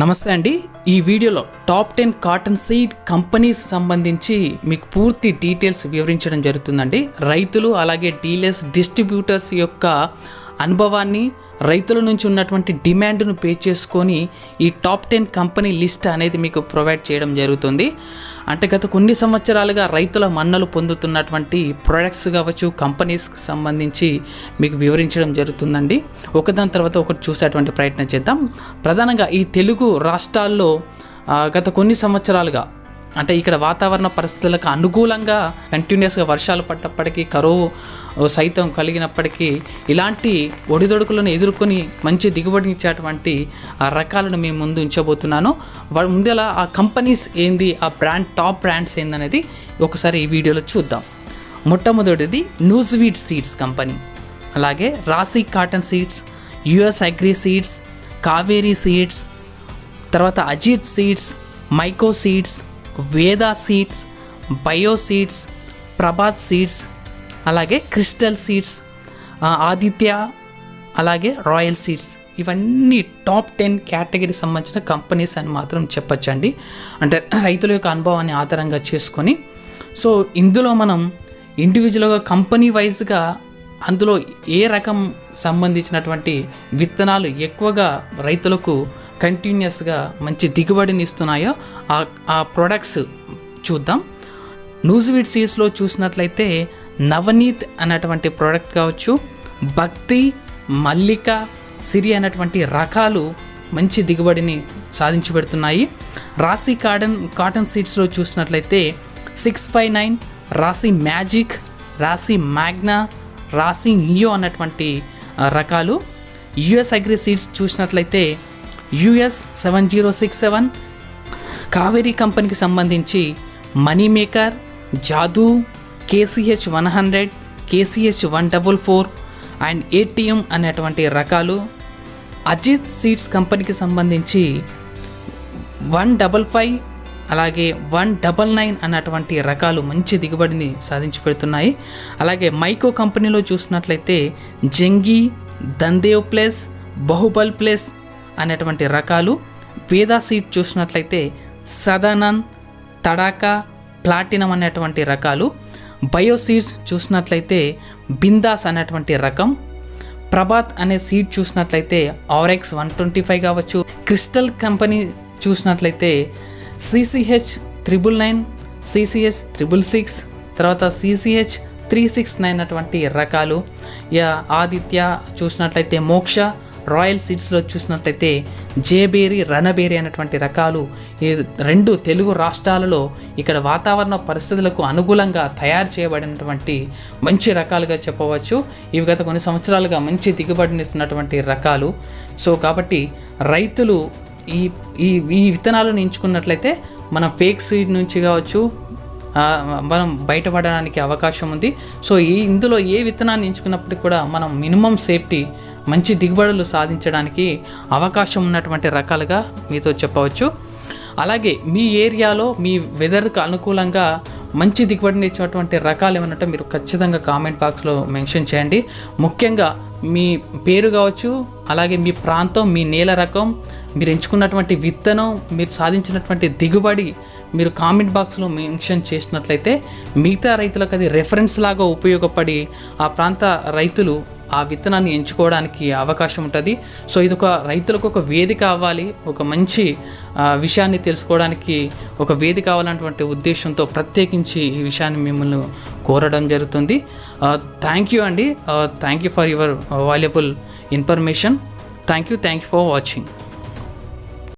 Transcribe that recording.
నమస్తే అండి. ఈ వీడియోలో టాప్ 10 కాటన్ సీడ్ కంపెనీస్ సంబంధించి మీకు పూర్తి డీటెయిల్స్ వివరించడం జరుగుతుందండి. రైతులు అలాగే డీలర్స్, డిస్ట్రిబ్యూటర్స్ యొక్క అనుభవాన్ని, రైతుల నుంచి ఉన్నటువంటి డిమాండ్ను పే చేసుకొని ఈ టాప్ 10 కంపెనీ లిస్ట్ అనేది మీకు ప్రొవైడ్ చేయడం జరుగుతుంది. అంటే గత కొన్ని సంవత్సరాలుగా రైతుల మన్నలు పొందుతున్నటువంటి ప్రొడక్ట్స్ కావచ్చు, కంపెనీస్కి సంబంధించి మీకు వివరించడం జరుగుతుందండి. ఒకదాని తర్వాత ఒకటి చూసేటువంటి ప్రయత్నం చేద్దాం. ప్రధానంగా ఈ తెలుగు రాష్ట్రాల్లో గత కొన్ని సంవత్సరాలుగా అంటే ఇక్కడ వాతావరణ పరిస్థితులకు అనుకూలంగా కంటిన్యూస్గా వర్షాలు పడ్డప్పటికీ, కరువు సైతం కలిగినప్పటికీ ఇలాంటి ఒడిదొడుకులను ఎదుర్కొని మంచి దిగుబడినిచ్చేటువంటి ఆ రకాలను మేము ముందు ఉంచబోతున్నాను. ముందల ఆ కంపెనీస్ ఏంది, ఆ టాప్ బ్రాండ్స్ ఏందనేది ఒకసారి ఈ వీడియోలో చూద్దాం. మొట్టమొదటిది న్యూస్వీడ్ సీడ్స్ కంపెనీ, అలాగే Rasi cotton seeds, US agri seeds, Kaveri seeds, తర్వాత Ajit seeds, Mahyco seeds, Veda seeds, bio seeds, Prabhat seeds, అలాగే క్రిస్టల్ సీడ్స్, ఆదిత్య, అలాగే రాయల్ సీడ్స్. ఇవన్నీ టాప్ 10 కేటగిరీ సంబంధించిన కంపెనీస్ అని మాత్రం చెప్పచ్చండి. అంటే రైతుల యొక్క అనుభవాన్ని ఆధారంగా చేసుకొని, సో ఇందులో మనం ఇండివిజువల్గా కంపెనీ వైజ్గా అందులో ఏ రకం సంబంధించినటువంటి విత్తనాలు ఎక్కువగా రైతులకు కంటిన్యూస్గా మంచి దిగుబడిని ఇస్తున్నాయో ఆ ప్రొడక్ట్స్ చూద్దాం. న్యూస్వీడ్ సీడ్స్లో చూసినట్లయితే నవనీత్ అన్నటువంటి ప్రోడక్ట్ కావచ్చు, భక్తి, మల్లిక, సిరి అనేటువంటి రకాలు మంచి దిగుబడిని సాధించి పెడుతున్నాయి. రాశి కాటన్ సీడ్స్లో చూసినట్లయితే 659, రాశి మ్యాజిక్, రాశి మ్యాగ్నా, రాశి నియో అన్నటువంటి రకాలు. యుఎస్ అగ్రి సీడ్స్ చూసినట్లయితే యుఎస్ 7067, కావేరీ కంపెనీకి సంబంధించి money maker, Jadoo, KCH 100, KCH 144 and ATM అనేటువంటి రకాలు. అజిత్ సీడ్స్ కంపెనీకి సంబంధించి 155 అలాగే 199 అన్నటువంటి రకాలు మంచి దిగుబడిని సాధించి పెడుతున్నాయి. అలాగే మైకో కంపెనీలో చూసినట్లయితే జంగి, దందేవ్ ప్లస్, బహుబల్ ప్లస్ అనేటువంటి రకాలు. వేదా సీడ్ చూసినట్లయితే సదానంద్, తడాకా, ప్లాటినం అనేటువంటి రకాలు. బయో సీడ్స్ చూసినట్లయితే బిందాస్ అనేటువంటి రకం. ప్రభాత్ అనే సీడ్ చూసినట్లయితే RX 125 కావచ్చు. క్రిస్టల్ కంపెనీ చూసినట్లయితే CCH 999, CCH 666, తర్వాత CCH 369 అటువంటి రకాలు. ఆదిత్య చూసినట్లయితే మోక్ష, రాయల్ సీడ్స్లో చూసినట్లయితే జేబేరి, రణబేరి అనేటువంటి రకాలు. ఈ రెండు తెలుగు రాష్ట్రాలలో ఇక్కడ వాతావరణ పరిస్థితులకు అనుకూలంగా తయారు చేయబడినటువంటి మంచి రకాలుగా చెప్పవచ్చు. ఇవి గత కొన్ని సంవత్సరాలుగా మంచి దిగుబడినిస్తున్నటువంటి రకాలు. సో కాబట్టి రైతులు ఈ విత్తనాలను ఎంచుకున్నట్లయితే మనం ఫేక్ సీడ్ నుంచి కావచ్చు మనం బయటపడడానికి అవకాశం ఉంది. సో ఇందులో ఏ విత్తనాన్ని ఎంచుకున్నప్పటికీ కూడా మనం మినిమం సేఫ్టీ, మంచి దిగుబడులు సాధించడానికి అవకాశం ఉన్నటువంటి రకాలుగా మీతో చెప్పవచ్చు. అలాగే మీ ఏరియాలో మీ వెదర్కి అనుకూలంగా మంచి దిగుబడిని ఇచ్చినటువంటి రకాలు ఏమన్నట్టు మీరు ఖచ్చితంగా కామెంట్ బాక్స్లో మెన్షన్ చేయండి. ముఖ్యంగా మీ పేరు కావచ్చు, అలాగే మీ ప్రాంతం, మీ నేల రకం, మీరు ఎంచుకున్నటువంటి విత్తనం, మీరు సాధించినటువంటి దిగుబడి మీరు కామెంట్ బాక్స్లో మెన్షన్ చేసినట్లయితే మిగతా రైతులకు అది రెఫరెన్స్ లాగా ఉపయోగపడి ఆ ప్రాంత రైతులు ఆ విత్తనాన్ని ఎంచుకోవడానికి అవకాశం ఉంటుంది. సో ఇది రైతులకు ఒక వేదిక అవ్వాలి, ఒక మంచి విషయాన్ని తెలుసుకోవడానికి ఒక వేదిక కావాలన్నటువంటి ఉద్దేశంతో ప్రత్యేకించి ఈ విషయాన్ని మిమ్మల్ని కోరడం జరుగుతుంది. థ్యాంక్ యూ అండి. Thank you for your valuable information. Thank you for watching.